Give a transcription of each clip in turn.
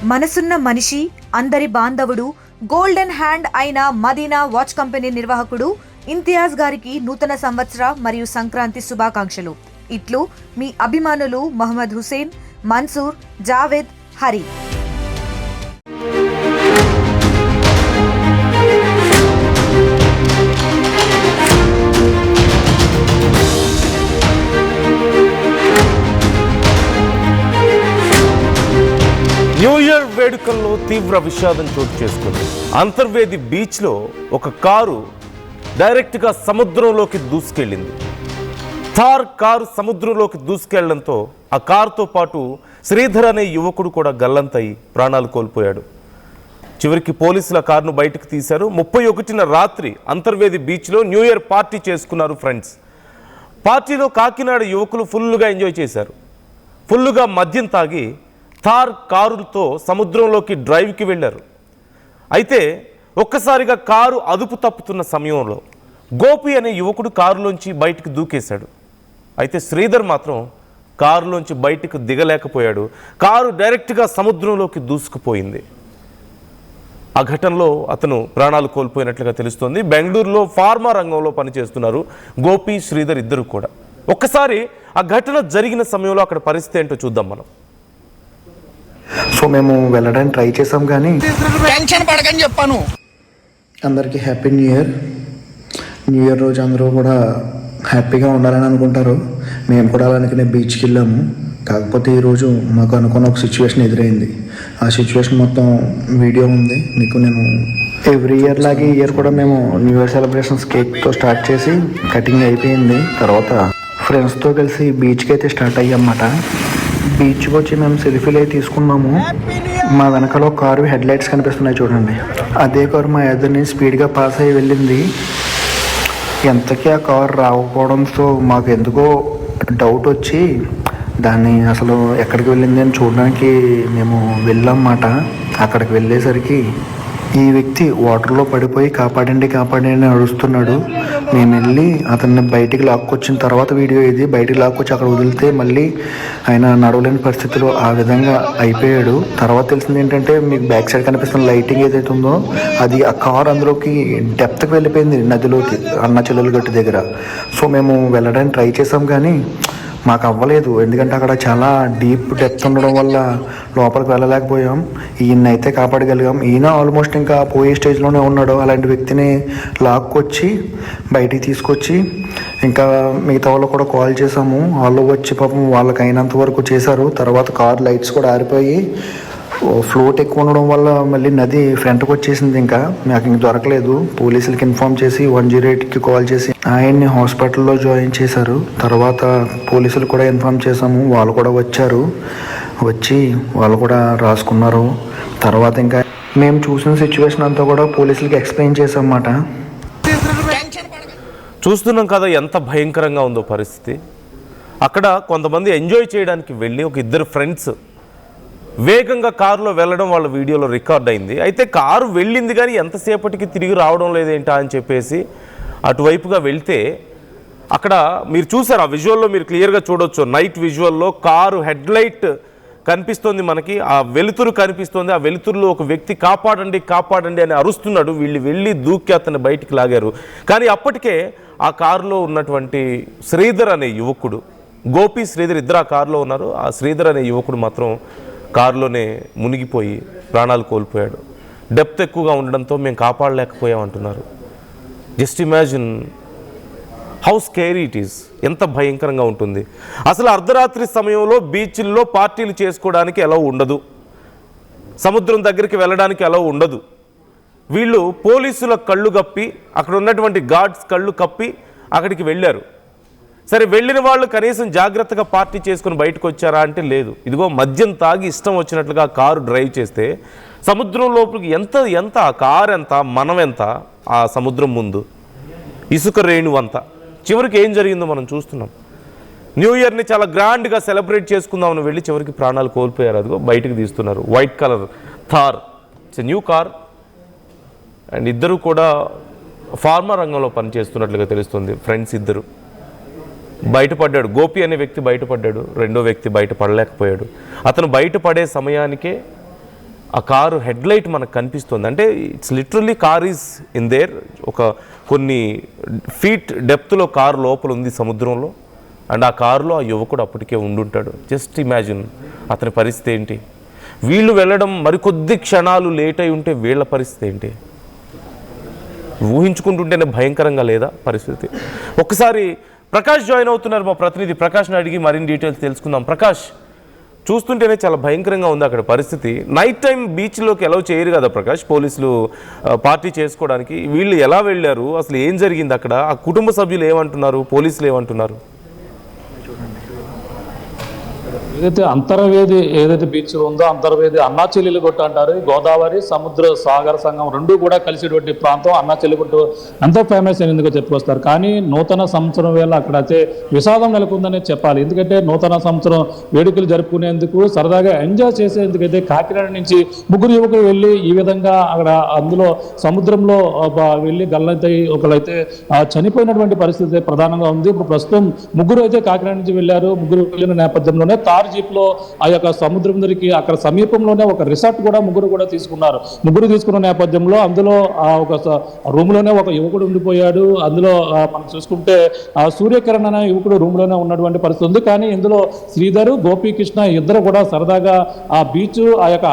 మనసున్న మనిషి, అందరి బాంధవుడు, గోల్డెన్ హ్యాండ్ అయిన మదీనా వాచ్ కంపెనీ నిర్వాహకుడు ఇంతియాజ్ గారికి నూతన సంవత్సర మరియు సంక్రాంతి శుభాకాంక్షలు. ఇట్లు మీ అభిమానులు మహమ్మద్ హుసేన్, మన్సూర్, జావేద్, హరి. న్యూ ఇయర్ వేడుకల్లో తీవ్ర విషాదం చోటు చేసుకుంది. అంతర్వేది బీచ్లో ఒక కారు డైరెక్ట్గా సముద్రంలోకి దూసుకెళ్ళింది. థార్ కారు సముద్రంలోకి దూసుకెళ్లడంతో ఆ కారుతో పాటు శ్రీధర్ అనే యువకుడు కూడా గల్లంతయి ప్రాణాలు కోల్పోయాడు. చివరికి పోలీసుల కారును బయటకు తీశారు. 31న రాత్రి అంతర్వేది బీచ్లో న్యూ ఇయర్ పార్టీ చేసుకున్నారు ఫ్రెండ్స్. పార్టీలో కాకినాడ యువకులు ఫుల్గా ఎంజాయ్ చేశారు. ఫుల్గా మద్యం తాగి థార్ కారుతో సముద్రంలోకి డ్రైవ్కి వెళ్ళారు. అయితే ఒక్కసారిగా కారు అదుపు తప్పుతున్న సమయంలో గోపి అనే యువకుడు కారులోంచి బయటకు దూకేశాడు. అయితే శ్రీధర్ మాత్రం కారులోంచి బయటకు దిగలేకపోయాడు. కారు డైరెక్ట్గా సముద్రంలోకి దూసుకుపోయింది. ఆ ఘటనలో అతను ప్రాణాలు కోల్పోయినట్లుగా తెలుస్తోంది. బెంగళూరులో ఫార్మా రంగంలో పనిచేస్తున్నారు గోపి, శ్రీధర్ ఇద్దరు కూడా. ఒక్కసారి ఆ ఘటన జరిగిన సమయంలో అక్కడ పరిస్థితి ఏంటో చూద్దాం మనం. సో మేము వెళ్ళడానికి ట్రై చేసాం కానీ టెన్షన్ పడకని చెప్పాను. అందరికీ happy new year. New year రోజు అందరూ కూడా హ్యాపీగా ఉండాలని అనుకుంటారు. మేము కూడా అలానే బీచ్కి వెళ్ళాము. కాకపోతే ఈరోజు మాకు అనుకున్న ఒక సిచ్యువేషన్ ఎదురైంది. ఆ సిచ్యువేషన్ మొత్తం వీడియో ఉంది, మీకు నేను ఎవ్రీ ఇయర్ లాగే ఈ ఇయర్ కూడా మేము న్యూ ఇయర్ సెలబ్రేషన్స్ కేక్తో స్టార్ట్ చేసి కటింగ్ అయిపోయింది. తర్వాత ఫ్రెండ్స్తో కలిసి బీచ్కి అయితే స్టార్ట్ అయ్యామన్నమాట. బీచ్కి వచ్చి మేము సెల్ఫీలు అయితే తీసుకున్నాము. మా వెనకాల ఒక కారు హెడ్ లైట్స్ కనిపిస్తున్నాయి చూడండి. అదే కారు మా ఎదురుని స్పీడ్గా పాస్ అయ్యి వెళ్ళింది. ఎంతకీ ఆ కారు రాకపోవడంతో మాకు ఎందుకో డౌట్ వచ్చి దాన్ని అసలు ఎక్కడికి వెళ్ళింది అని చూడడానికి మేము వెళ్ళామన్నమాట. అక్కడికి వెళ్ళేసరికి ఈ వ్యక్తి వాటర్లో పడిపోయి కాపాడండి కాపాడండి అని అడుస్తున్నాడు. మేము వెళ్ళి అతన్ని బయటికి లాక్కొచ్చిన తర్వాత వీడియో ఇది బయటికి లాక్కొచ్చి అక్కడ వదిలితే మళ్ళీ ఆయన నడవలేని పరిస్థితిలో ఆ విధంగా అయిపోయాడు. తర్వాత తెలిసింది ఏంటంటే మీకు బ్యాక్ సైడ్ కనిపిస్తున్న లైటింగ్ ఏదైతే ఉందో అది ఆ కార్ అందులోకి డెప్త్కి వెళ్ళిపోయింది, నదిలోకి, అన్న చెల్లెలు గట్టు దగ్గర. సో మేము వెళ్ళడానికి ట్రై చేసాం కానీ మాకు అవ్వలేదు. ఎందుకంటే అక్కడ చాలా డీప్ డెప్త్ ఉండడం వల్ల లోపలికి వెళ్ళలేకపోయాం. ఈయన అయితే కాపాడగలిగాం. ఈయన ఆల్మోస్ట్ ఇంకా పోయే స్టేజ్లోనే ఉన్నాడు. అలాంటి వ్యక్తిని లాక్కొచ్చి బయటికి తీసుకొచ్చి ఇంకా మిగతా వాళ్ళు కూడా కాల్ చేసాము. వాళ్ళు వచ్చి పాపం వాళ్ళకి అయినంత వరకు చేశారు. తర్వాత కార్ లైట్స్ కూడా ఆరిపోయి ఫ్లోట్ ఎక్కువ ఉండడం వల్ల మళ్ళీ నది ఫ్రంట్కి వచ్చేసింది. ఇంకా నాకు ఇంక దొరకలేదు. పోలీసులకి ఇన్ఫార్మ్ చేసి 108కి కాల్ చేసి ఆయన్ని హాస్పిటల్లో జాయిన్ చేశారు. తర్వాత పోలీసులు కూడా ఇన్ఫార్మ్ చేశాము. వాళ్ళు కూడా వచ్చారు. వచ్చి వాళ్ళు కూడా రాసుకున్నారు. తర్వాత ఇంకా మేము చూసిన సిచ్యువేషన్ అంతా కూడా పోలీసులకి ఎక్స్ప్లెయిన్ చేసామన్నమాట. చూస్తున్నాం కదా ఎంత భయంకరంగా ఉందో పరిస్థితి. అక్కడ కొంతమంది ఎంజాయ్ చేయడానికి వెళ్ళి ఒక ఇద్దరు ఫ్రెండ్స్ వేగంగా కారులో వెళ్ళడం వాళ్ళ వీడియోలో రికార్డ్ అయింది. అయితే కారు వెళ్ళింది కానీ ఎంతసేపటికి తిరిగి రావడం లేదేంటా అని చెప్పేసి అటువైపుగా వెళ్తే అక్కడ మీరు చూసారు, ఆ విజువల్లో మీరు క్లియర్గా చూడొచ్చు. నైట్ విజువల్లో కారు హెడ్ లైట్ కనిపిస్తోంది, మనకి ఆ వెలుతురు కనిపిస్తోంది. ఆ వెలుతురులో ఒక వ్యక్తి కాపాడండి కాపాడండి అని అరుస్తున్నాడు. వీళ్ళు వెళ్ళి దూకి అతన్ని బయటికి లాగారు. కానీ అప్పటికే ఆ కారులో ఉన్నటువంటి శ్రీధర్ అనే యువకుడు, గోపి, శ్రీధర్ ఇద్దరు ఆ కారులో ఉన్నారు. ఆ శ్రీధర్ అనే యువకుడు మాత్రం కారులోనే మునిగిపోయి ప్రాణాలు కోల్పోయాడు. డెప్త్ ఎక్కువగా ఉండడంతో మేము కాపాడలేకపోయామంటున్నారు. Just imagine how scary it is. ఎంత భయంకరంగా ఉంటుంది. అసలు అర్ధరాత్రి సమయంలో బీచ్ల్లో పార్టీలు చేసుకోవడానికి ఎలా ఉండదు, సముద్రం దగ్గరికి వెళ్ళడానికి ఎలా ఉండదు. వీళ్ళు పోలీసుల కళ్ళు కప్పి, అక్కడ ఉన్నటువంటి గార్డ్స్ కళ్ళు కప్పి అక్కడికి వెళ్ళారు. సరే, వెళ్ళిన వాళ్ళు కనీసం జాగ్రత్తగా పార్టీ చేసుకుని బయటకు వచ్చారా అంటే లేదు. ఇదిగో మద్యం తాగి ఇష్టం వచ్చినట్లుగా కారు డ్రైవ్ చేస్తే సముద్రం లోపలికి ఎంత ఆ కారు ఎంత, మనం ఎంత ఆ సముద్రం ముందు, ఇసుక రేణు అంతా. చివరికి ఏం జరిగిందో మనం చూస్తున్నాం. న్యూ ఇయర్ని చాలా గ్రాండ్గా సెలబ్రేట్ చేసుకుందామని వెళ్ళి చివరికి ప్రాణాలు కోల్పోయారు. అదిగో బయటకు తీస్తున్నారు. White colour Thar, it's a new car. And ఇద్దరు కూడా ఫార్మా రంగంలో పనిచేస్తున్నట్లుగా తెలుస్తుంది. ఫ్రెండ్స్ ఇద్దరు. బయటపడ్డాడు. గోపి అనే వ్యక్తి బయటపడ్డాడు. రెండో వ్యక్తి బయటపడలేకపోయాడు. అతను బయటపడే సమయానికే ఆ కారు హెడ్లైట్ మనకు కనిపిస్తుంది. అంటే it's literally car is in there. ఒక కొన్ని ఫీట్ డెప్త్లో కారు లోపల ఉంది సముద్రంలో. అండ్ ఆ కారులో ఆ యువకుడు అప్పటికే ఉండుంటాడు. జస్ట్ ఇమాజిన్ అతని పరిస్థితి ఏంటి. వీళ్ళు వెళ్ళడం మరికొద్ది క్షణాలు లేట్ అయి ఉంటే వీళ్ళ పరిస్థితి ఏంటి. ఊహించుకుంటుంటేనే భయంకరంగా లేదా పరిస్థితి. ఒక్కసారి ప్రకాష్ జాయిన్ అవుతున్నారు. మా ప్రతినిధి ప్రకాష్ని అడిగి మరిన్ని డీటెయిల్స్ తెలుసుకుందాం. ప్రకాష్, చూస్తుంటేనే చాలా భయంకరంగా ఉంది అక్కడ పరిస్థితి. నైట్ టైం బీచ్లోకి ఎలా చేయరు కదా ప్రకాష్, పోలీసులు పార్టీ చేసుకోవడానికి. వీళ్ళు ఎలా వెళ్ళారు, అసలు ఏం జరిగింది అక్కడ, ఆ కుటుంబ సభ్యులు ఏమంటున్నారు, పోలీసులు ఏమంటున్నారు? ఏదైతే అంతర్వేది ఏదైతే బీచ్ ఉందో అంతర్వేది అన్నా చెల్లెలుగుట్ట అంటారు. గోదావరి సముద్ర సాగర సంఘం రెండు కూడా కలిసేటువంటి ప్రాంతం అన్నా చెల్లెగుట్ట ఎంతో ఫేమస్ అని ఎందుకు చెప్పుకొస్తారు. కానీ నూతన సంవత్సరం వేళ అక్కడ అయితే విషాదం నెలకొందని చెప్పాలి. ఎందుకంటే నూతన సంవత్సరం వేడుకలు జరుపుకునేందుకు సరదాగా ఎంజాయ్ చేసేందుకైతే కాకినాడ నుంచి ముగ్గురు యువకులు వెళ్ళి ఈ విధంగా అక్కడ అందులో సముద్రంలో వెళ్ళి గల్లంతై ఒకరైతే చనిపోయినటువంటి పరిస్థితి ప్రధానంగా ఉంది. ఇప్పుడు ప్రస్తుతం ముగ్గురు అయితే కాకినాడ నుంచి వెళ్ళారు. ముగ్గురు వెళ్ళిన నేపథ్యంలోనే తార్ జీప్ లో ఆ యొక్క సముద్రం దగ్గరికి అక్కడ సమీపంలోనే ఒక రిసార్ట్ కూడా ముగ్గురు కూడా తీసుకున్నారు. ముగ్గురు తీసుకున్న నేపథ్యంలో అందులో ఒక రూమ్ లోనే ఒక యువకుడు ఉండిపోయాడు. అందులో మనం చూసుకుంటే సూర్యకిరణ్ అనే యువకుడు రూమ్ లోనే ఉన్నటువంటి పరిస్థితి ఉంది. కానీ ఇందులో శ్రీధర్, గోపీకృష్ణ ఇద్దరు కూడా సరదాగా ఆ బీచ్ ఆ యొక్క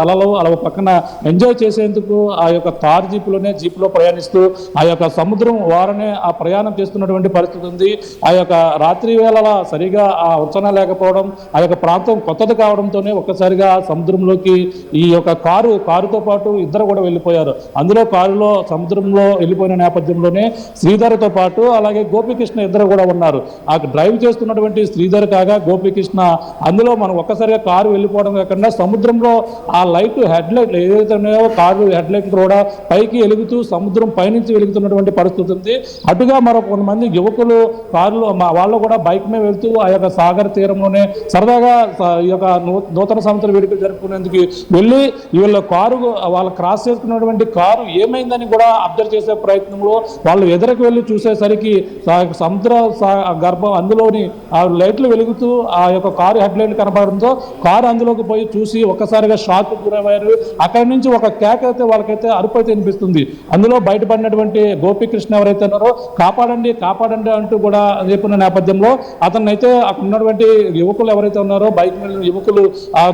అలలు అలా పక్కన ఎంజాయ్ చేసేందుకు ఆ యొక్క తార్ జీప్ లో ప్రయాణిస్తూ ఆ యొక్క సముద్రం వారనే ఆ ప్రయాణం చేస్తున్నటువంటి పరిస్థితి ఉంది. ఆ యొక్క రాత్రి వేళ సరిగా ఆ ఉచ్చన లేకపోవడం, ఆ యొక్క ప్రాంతం కొత్తది కావడంతోనే ఒక్కసారిగా సముద్రంలోకి ఈ యొక్క కారుతో పాటు ఇద్దరు కూడా వెళ్ళిపోయారు. అందులో కారులో సముద్రంలో వెళ్ళిపోయిన నేపథ్యంలోనే శ్రీధర్తో పాటు అలాగే గోపీకృష్ణ ఇద్దరు కూడా ఉన్నారు. ఆ డ్రైవ్ చేస్తున్నటువంటి శ్రీధర్ కాగా గోపీకృష్ణ అందులో మనం ఒక్కసారిగా కారు వెళ్ళిపోవడం కాకుండా సముద్రంలో ఆ లైట్ హెడ్లైట్ ఏదైతే ఉన్నాయో కారు హెడ్లైట్ కూడా పైకి వెలుగుతూ సముద్రం పైనుంచి వెలుగుతున్నటువంటి పరిస్థితి ఉంది. అటుగా మరో కొంతమంది యువకులు కారులో వాళ్ళు కూడా బైక్ మీద వెళ్తూ ఆ యొక్క సాగర్ తీరంలోనే సరదాగా ఈ యొక్క నూతన సంవత్సర వేడుకలు జరుపుకునేందుకు వెళ్ళి వీళ్ళ కారు వాళ్ళు క్రాస్ చేసుకున్నటువంటి కారు ఏమైందని కూడా అబ్జర్వ్ చేసే ప్రయత్నంలో వాళ్ళు ఎదురుకు వెళ్ళి చూసేసరికి సముద్ర గర్భం అందులోని ఆ లైట్లు వెలుగుతూ ఆ యొక్క కారు హెడ్ లైట్ కనపడంతో కారు అందులోకి పోయి చూసి ఒక్కసారిగా షాక్ గురయ్యారు. అక్కడి నుంచి ఒక కేక్ అయితే వాళ్ళకైతే అరుపు అయితే వినిపిస్తుంది. అందులో బయటపడినటువంటి గోపీకృష్ణ ఎవరైతే ఉన్నారో కాపాడండి కాపాడండి అంటూ కూడా చెప్పిన నేపథ్యంలో అతన్ని అయితే అక్కడ ఉన్నటువంటి యువకులు ఎవరైతే ఉన్నారో బైక్ మీద యువకులు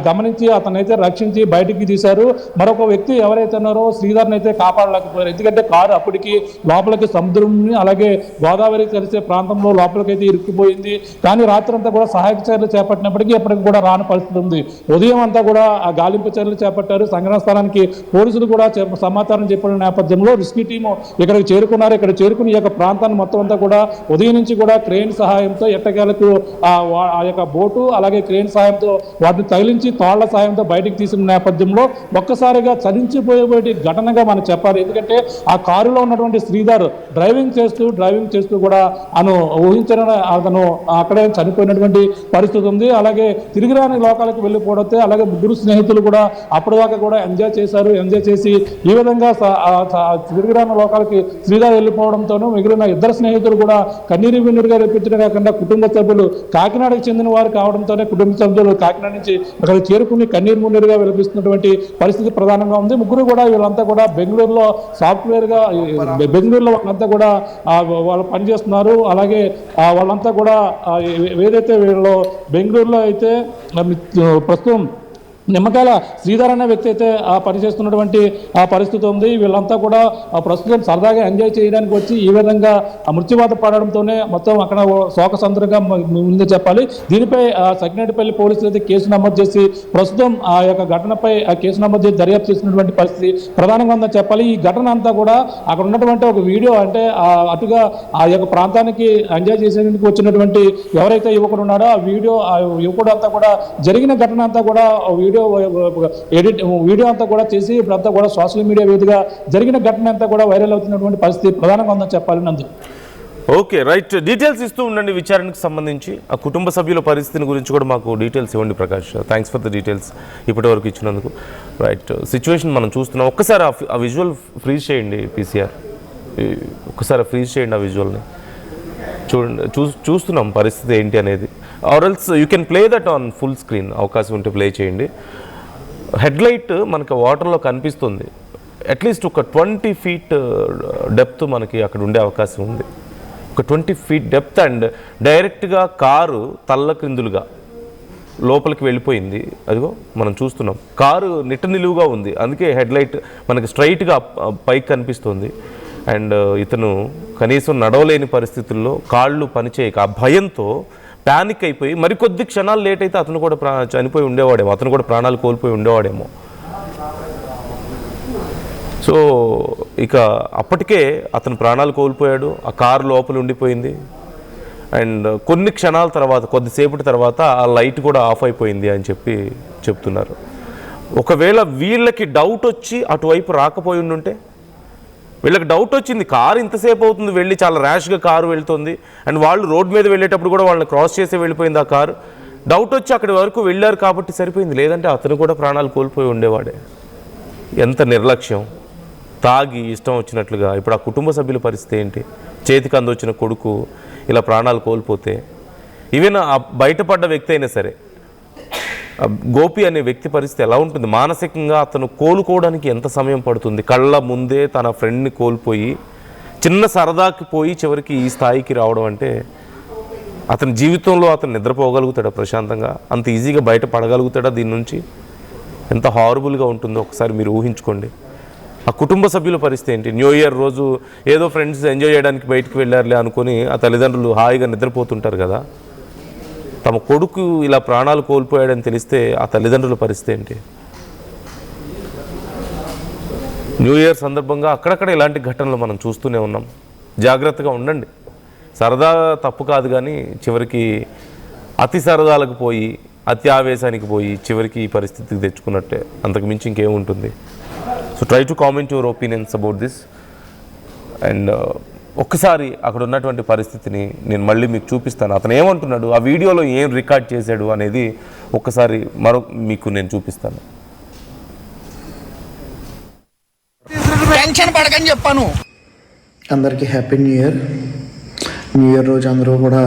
గమనించి అతనైతే రక్షించి బయటికి తీశారు. మరొక వ్యక్తి ఎవరైతే ఉన్నారో శ్రీధర్ని అయితే కాపాడలేకపోయారు. ఎందుకంటే కారు అప్పటికి లోపలికి సముద్రం అలాగే గోదావరి కలిసే ప్రాంతంలో లోపలికి అయితే ఇరుక్కుపోయింది. కానీ రాత్రంతా కూడా సహాయక చర్యలు చేపట్టినప్పటికీ ఎప్పటికి కూడా రాని పరిస్థితి ఉంది. ఉదయం అంతా కూడా ఆ గాలింపు చర్యలు చేపట్టారు. సంఘటన స్థలానికి పోలీసులు కూడా సమాచారం చెప్పిన నేపథ్యంలో రెస్క్యూ టీము ఇక్కడికి చేరుకున్నారు. ఇక్కడ చేరుకుని ఈ యొక్క ప్రాంతాన్ని మొత్తం అంతా కూడా ఉదయం నుంచి కూడా క్రేన్ సహాయంతో ఎట్టకేలకు ఆ యొక్క బోటు అలాగే క్రేన్ సాయంతో వాటిని తగిలించి తాళ్ల సాయంతో బయటికి తీసిన నేపథ్యంలో ఒక్కసారిగా చలించిపోయేటి ఘటనగా మనం చెప్పాలి. ఎందుకంటే ఆ కారులో ఉన్నటువంటి శ్రీధర్ డ్రైవింగ్ చేస్తూ కూడా అతను అక్కడే చనిపోయినటువంటి పరిస్థితి ఉంది. అలాగే తిరిగి రాని లోకాలకు వెళ్ళిపోవడంతో అలాగే ముగ్గురు స్నేహితులు కూడా అప్పటిదాకా కూడా ఎంజాయ్ చేసి ఈ విధంగా తిరిగి రాని లోకాలకి శ్రీధర్ వెళ్ళిపోవడంతోనూ మిగిలిన ఇద్దరు స్నేహితులు కూడా కన్నీరు విన్నీరుగా రెప్పించడం కాకుండా కుటుంబ సభ్యులు కాకినాడకు చెందిన వారు కావడంతోనే కుటుంబ సభ్యులు కాకినాడ నుంచి అక్కడ చేరుకుని కన్నీరు మున్నీరుగా విలపిస్తున్నటువంటి పరిస్థితి ప్రధానంగా ఉంది. ముగ్గురు కూడా వీళ్ళంతా కూడా బెంగళూరులో సాఫ్ట్వేర్గా బెంగళూరులో వాళ్ళంతా కూడా వాళ్ళు పనిచేస్తున్నారు. అలాగే వాళ్ళంతా కూడా ఏదైతే వీళ్ళు బెంగళూరులో అయితే ప్రస్తుతం నిమ్మకాయల శ్రీధర్ అనే వ్యక్తి అయితే పనిచేస్తున్నటువంటి పరిస్థితి ఉంది. వీళ్ళంతా కూడా ప్రస్తుతం సరదాగా ఎంజాయ్ చేయడానికి వచ్చి ఈ విధంగా మృత్యువాత పడడంతోనే మొత్తం అక్కడ శోకసంద్రంగా ముందే చెప్పాలి. దీనిపై సకినేటిపల్లి పోలీసులు అయితే కేసు నమోదు చేసి ప్రస్తుతం ఆ యొక్క ఘటనపై కేసు నమోదు చేసి దర్యాప్తు చేసినటువంటి పరిస్థితి ప్రధానంగా ఉందని చెప్పాలి. ఈ ఘటన అంతా కూడా అక్కడ ఉన్నటువంటి ఒక వీడియో అంటే అటుగా ఆ యొక్క ప్రాంతానికి ఎంజాయ్ చేసేందుకు వచ్చినటువంటి ఎవరైతే యువకుడు ఉన్నాడో ఆ యువకుడు అంతా కూడా జరిగిన ఘటన అంతా కూడా వీడియో అంతా కూడా చేసి ఇప్పుడంతా కూడా సోషల్ మీడియా వేదికగా జరిగిన ఘటన అంతా కూడా వైరల్ అవుతున్నటువంటి పరిస్థితి ప్రధానంగా ఉందని చెప్పాలి. నందు ఓకే, రైట్. డీటెయిల్స్ ఇస్తూ ఉండండి విచారణకు సంబంధించి. ఆ కుటుంబ సభ్యుల పరిస్థితిని గురించి కూడా మాకు డీటెయిల్స్ ఇవ్వండి Prakash. Thanks for the details ఇప్పటివరకు ఇచ్చినందుకు. రైట్, సిచ్యువేషన్ మనం చూస్తున్నాం. ఒక్కసారి ఆ విజువల్ ఫ్రీజ్ చేయండి పీసీఆర్, ఒక్కసారి ఫ్రీజ్ చేయండి ఆ విజువల్ని. చూడండి, చూస్తున్నాం పరిస్థితి ఏంటి అనేది. Or else you can play that on full screen, అవకాశం ఉంటే ప్లే చేయండి. హెడ్లైట్ మనకి వాటర్లో కనిపిస్తుంది. అట్లీస్ట్ ఒక 20 feet డెప్త్ మనకి అక్కడ ఉండే అవకాశం ఉంది. ఒక 20 feet డెప్త్ అండ్ డైరెక్ట్గా కారు తల్ల క్రిందులుగా లోపలికి వెళ్ళిపోయింది. అదిగో మనం చూస్తున్నాం, కారు నిట్ట నిలువుగా ఉంది, అందుకే హెడ్లైట్ మనకి స్ట్రైట్గా పైకి కనిపిస్తుంది. అండ్ ఇతను కనీసం నడవలేని పరిస్థితుల్లో కాళ్ళు పనిచేయక ఆ భయంతో ప్యానిక్ అయిపోయి మరికొద్ది క్షణాలు లేట్ అయితే అతను కూడా చనిపోయి ఉండేవాడేమో, అతను కూడా ప్రాణాలు కోల్పోయి ఉండేవాడేమో. సో ఇక అప్పటికే అతను ప్రాణాలు కోల్పోయాడు, ఆ కారు లోపల ఉండిపోయింది. అండ్ కొన్ని క్షణాల తర్వాత, కొద్దిసేపటి తర్వాత ఆ లైట్ కూడా ఆఫ్ అయిపోయింది అని చెప్తున్నారు. ఒకవేళ వీళ్ళకి డౌట్ వచ్చి అటువైపు రాకపోయి ఉండుంటే, వీళ్ళకి డౌట్ వచ్చింది కారు ఇంతసేపు అవుతుంది వెళ్ళి, చాలా ర్యాష్గా కారు వెళ్తుంది అండ్ వాళ్ళు రోడ్ మీద వెళ్ళేటప్పుడు కూడా వాళ్ళని క్రాస్ చేసే వెళ్ళిపోయింది ఆ కారు. డౌట్ వచ్చి అక్కడి వరకు వెళ్ళారు కాబట్టి సరిపోయింది, లేదంటే అతను కూడా ప్రాణాలు కోల్పోయి ఉండేవాడే. ఎంత నిర్లక్ష్యం! తాగి ఇష్టం వచ్చినట్లుగా. ఇప్పుడు ఆ కుటుంబ సభ్యుల పరిస్థితి ఏంటి? చేతికి అందొచ్చిన కొడుకు ఇలా ప్రాణాలు కోల్పోతే, ఈవెన్ ఆ బయటపడ్డ వ్యక్తి అయినా సరే, గోపి అనే వ్యక్తి పరిస్థితి ఎలా ఉంటుంది? మానసికంగా అతను కోలుకోవడానికి ఎంత సమయం పడుతుంది? కళ్ళ ముందే తన ఫ్రెండ్ని కోల్పోయి చిన్న సరదాకి పోయి చివరికి ఈ స్థాయికి రావడం అంటే, అతని జీవితంలో అతను నిద్రపోగలుగుతాడా ప్రశాంతంగా? అంత ఈజీగా బయట పడగలుగుతాడా దీని నుంచి? ఎంత హారబుల్గా ఉంటుందో ఒకసారి మీరు ఊహించుకోండి. ఆ కుటుంబ సభ్యుల పరిస్థితి ఏంటి? న్యూ ఇయర్ రోజు ఏదో ఫ్రెండ్స్ ఎంజాయ్ చేయడానికి బయటికి వెళ్ళారులే అనుకుని ఆ తల్లిదండ్రులు హాయిగా నిద్రపోతుంటారు కదా, తమ కొడుకు ఇలా ప్రాణాలు కోల్పోయాడని తెలిస్తే ఆ తల్లిదండ్రుల పరిస్థితి ఏంటి? న్యూ ఇయర్ సందర్భంగా అక్కడక్కడ ఇలాంటి ఘటనలు మనం చూస్తూనే ఉన్నాం. జాగ్రత్తగా ఉండండి. సరదా తప్పు కాదు, కానీ చివరికి అతి సరదాలకు పోయి, అతి ఆవేశానికి పోయి చివరికి ఈ పరిస్థితికి తెచ్చుకున్నట్టే, అంతకు మించి ఇంకేముంటుంది. So try to comment your opinions about this. And ఒక్కసారి అక్కడ ఉన్నటువంటి పరిస్థితిని నేను మళ్ళీ మీకు చూపిస్తాను. అతను ఏమంటున్నాడు, ఆ వీడియోలో ఏం రికార్డ్ చేశాడు అనేది ఒక్కసారి మీకు నేను చూపిస్తాను. టెన్షన్ పడకని చెప్పాను. అందరికీ happy new year. New year రోజు అందరూ కూడా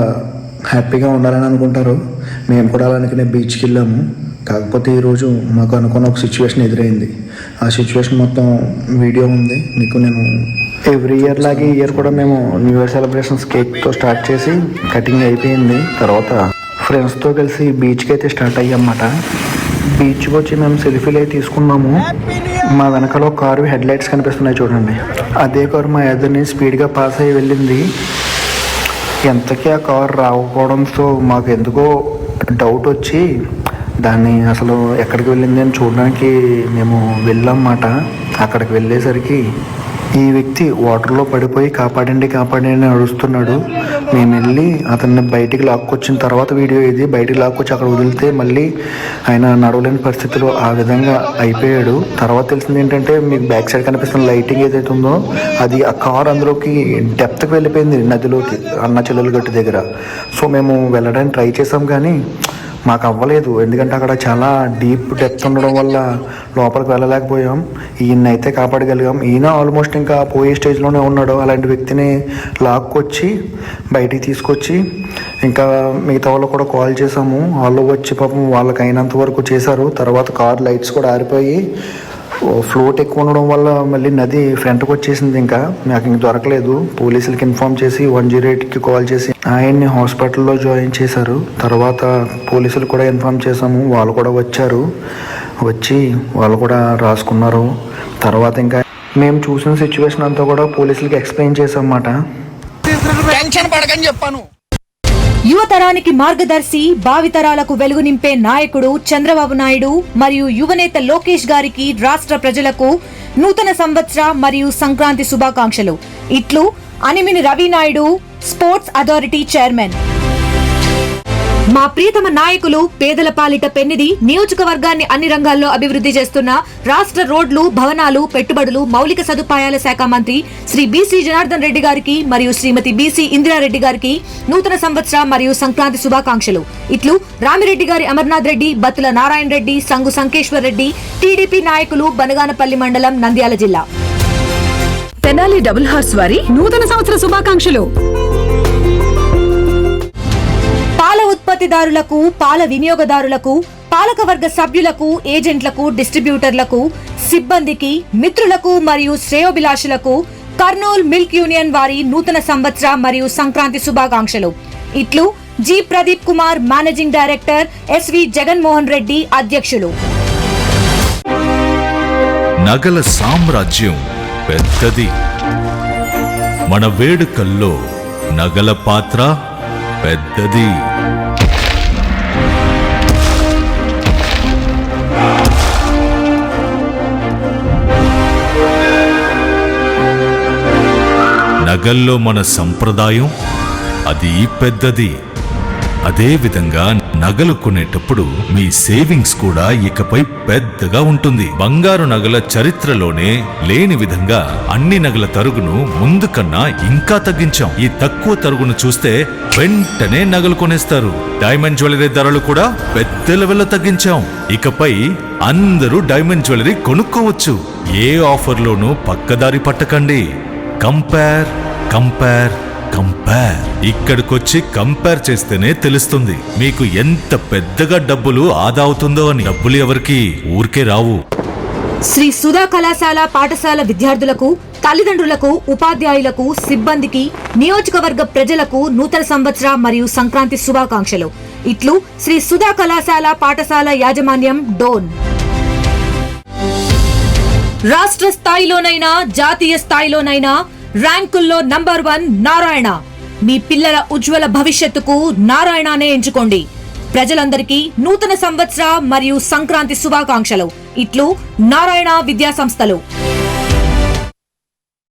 హ్యాపీగా ఉండాలని అనుకుంటారు. మేము కూడా అలానే బీచ్కి వెళ్ళాము. కాకపోతే ఈరోజు మాకు అనుకున్న ఒక సిచ్యువేషన్ ఎదురైంది. ఆ సిచ్యువేషన్ మొత్తం వీడియో ఉంది, మీకు నేను ఎవ్రీ ఇయర్ లాగే ఈ ఇయర్ కూడా మేము న్యూ ఇయర్ సెలబ్రేషన్స్ కేక్తో స్టార్ట్ చేసి కటింగ్ అయిపోయింది. తర్వాత ఫ్రెండ్స్తో కలిసి బీచ్కి అయితే స్టార్ట్ అయ్యామన్నమాట. బీచ్కి వచ్చి మేము సెల్ఫీలు అయితే తీసుకున్నాము. మా వెనకాల ఒక కారు హెడ్ లైట్స్ కనిపిస్తున్నాయి చూడండి. అదే కారు మా ఎదురుని స్పీడ్గా పాస్ అయ్యి వెళ్ళింది. ఎంతకీ ఆ కారు రాకపోవడంతో మాకు ఎందుకో డౌట్ వచ్చి దాన్ని అసలు ఎక్కడికి వెళ్ళింది అని చూడడానికి మేము వెళ్ళామన్నమాట. అక్కడికి వెళ్ళేసరికి ఈ వ్యక్తి వాటర్లో పడిపోయి కాపాడండి కాపాడండి అని అడుస్తున్నాడు. మేము వెళ్ళి అతన్ని బయటికి లాక్కొచ్చిన తర్వాత వీడియో ఇది, బయటికి లాక్కొచ్చి అక్కడ వదిలితే మళ్ళీ ఆయన నడవలేని పరిస్థితిలో ఆ విధంగా అయిపోయాడు. తర్వాత తెలిసింది ఏంటంటే, మీకు బ్యాక్ సైడ్ కనిపిస్తున్న లైటింగ్ ఏదైతే ఉందో అది ఆ కార్ అందులోకి డెప్త్కి వెళ్ళిపోయింది, నదిలోకి, అన్న చెల్లెలు గట్టు దగ్గర. సో మేము వెళ్ళడానికి ట్రై చేసాం కానీ మాకు అవ్వలేదు, ఎందుకంటే అక్కడ చాలా డీప్ డెప్త్ ఉండడం వల్ల లోపలికి వెళ్ళలేకపోయాం. ఈయన అయితే కాపాడగలిగాం. ఈయన ఆల్మోస్ట్ ఇంకా పోయే స్టేజ్లోనే ఉన్నాడు. అలాంటి వ్యక్తిని లాక్కొచ్చి బయటికి తీసుకొచ్చి ఇంకా మిగతా వాళ్ళు కూడా కాల్ చేసాము. వాళ్ళు వచ్చి పాపం వాళ్ళకి అయినంత వరకు చేశారు. తర్వాత కార్ లైట్స్ కూడా ఆరిపోయి ఫ్లోట్ ఎక్కువ ఉండడం వల్ల మళ్ళీ నది ఫ్రంట్కి వచ్చేసింది. ఇంకా నాకు ఇంక దొరకలేదు. పోలీసులకి ఇన్ఫార్మ్ చేసి 108కి కాల్ చేసి ఆయన్ని హాస్పిటల్లో జాయిన్ చేశారు. తర్వాత పోలీసులు కూడా ఇన్ఫార్మ్ చేశాము, వాళ్ళు కూడా వచ్చారు. వచ్చి వాళ్ళు కూడా రాసుకున్నారు. తర్వాత ఇంకా మేము చూసిన సిచ్యువేషన్ అంతా కూడా పోలీసులకి ఎక్స్ప్లెయిన్ చేసామన్నమాట. టెన్షన్ పడకని చెప్పాను. యువతరానికి మార్గదర్శి, భావితరాలకు వెలుగు నింపే నాయకుడు చంద్రబాబు నాయుడు మరియు యువనేత లోకేష్ గారికి రాష్ట్ర ప్రజలకు నూతన సంవత్సర మరియు సంక్రాంతి శుభాకాంక్షలు. ఇట్లు Animini Ravi Naidu, sports authority chairman. మా ప్రియతమ నాయకులు, పేదల పాలిట పెన్నిది, నియోజకవర్గాన్ని అన్ని రంగాల్లో అభివృద్ధి చేస్తున్న రాష్ట్ర రోడ్లు, భవనాలు, పెట్టుబడులు, మౌలిక సదుపాయాల శాఖ మంత్రి శ్రీ బీసీ జనార్దన్ రెడ్డి గారికి మరియు శ్రీమతి బీసీ ఇందిరారెడ్డి గారికి నూతన సంవత్సర మరియు సంక్రాంతి శుభాకాంక్షలు. ఇట్లు రామిరెడ్డి గారి అమర్నాథ్ రెడ్డి, బత్తుల నారాయణ రెడ్డి, సంగు సంకేశ్వర్ రెడ్డి, టీడీపీ నాయకులు, బనగానపల్లి మండలం, నంద్యాల జిల్లా. తెనాలి డబుల్ హార్స్ వారి నూతన సంవత్సర శుభాకాంక్షలు. పాల ఉత్పత్తిదారులకు, పాల వినియోగదారులకు, పాలకవర్గ సభ్యులకు, ఏజెంట్లకు, డిస్ట్రిబ్యూటర్లకు, సిబ్బందికి, మిత్రులకు మరియు శ్రేయోభిలాషులకు కర్నూల్ మిల్క్ యూనియన్ వారి నూతన సంవత్సర మరియు సంక్రాంతి శుభాకాంక్షలు. ఇట్లు G Pradeep Kumar, managing director, SV Jaganmohan Reddy, అధ్యక్షులు. నగల సామ్రాజ్యం పెద్దది. మన వేడుకల్లో నగల పాత్ర పెద్దది. నగల్లో మన సంప్రదాయం అది పెద్దది. అదే విధంగా నగలు కొనేటప్పుడు మీ సేవింగ్స్ కూడా ఇకపై పెద్దగా ఉంటుంది. బంగారు నగల చరిత్రలోనే లేని విధంగా అన్ని నగల తరుగును ముందు కన్నా ఇంకా తగ్గించాం. ఈ తక్కువ తరుగును చూస్తే వెంటనే నగలు కొనేస్తారు. డైమండ్ జ్యువెలరీ ధరలు కూడా పెద్ద లెవెల్లో తగ్గించాం. ఇకపై అందరూ డైమండ్ జ్యువెలరీ కొనుక్కోవచ్చు. ఏ ఆఫర్లోనూ పక్కదారి పట్టకండి. Compare compare compare. ఇక్కడికొచ్చి కంపేర్ చేస్తేనే తెలుస్తుంది మీకు ఎంత పెద్దగా డబ్బులు ఆదా అవుతుందో అని. డబ్బులు ఎవరికి ఊరికే రావు. శ్రీ సుధా కళాశాల పాఠశాల విద్యార్థులకు, తల్లిదండ్రులకు, ఉపాధ్యాయులకు, సిబ్బందికి, నియోజకవర్గ ప్రజలకు నూతన సంవత్సర మరియు సంక్రాంతి శుభాకాంక్షలు. ఇట్లు శ్రీ సుధా కళాశాల పాఠశాల యాజమాన్యం, డోన్. రాష్ట్ర స్థాయిలోనైనా జాతీయ స్థాయిలోనైనా ర్యాంకుల్లో నంబర్ 1 నారాయణ. మీ పిల్లల ఉజ్వల భవిష్యత్తుకు నారాయణనే ఎంచుకోండి. ప్రజలందరికీ నూతన సంవత్సర మరియు సంక్రాంతి శుభాకాంక్షలు. ఇట్లు నారాయణ విద్యా సంస్థలు.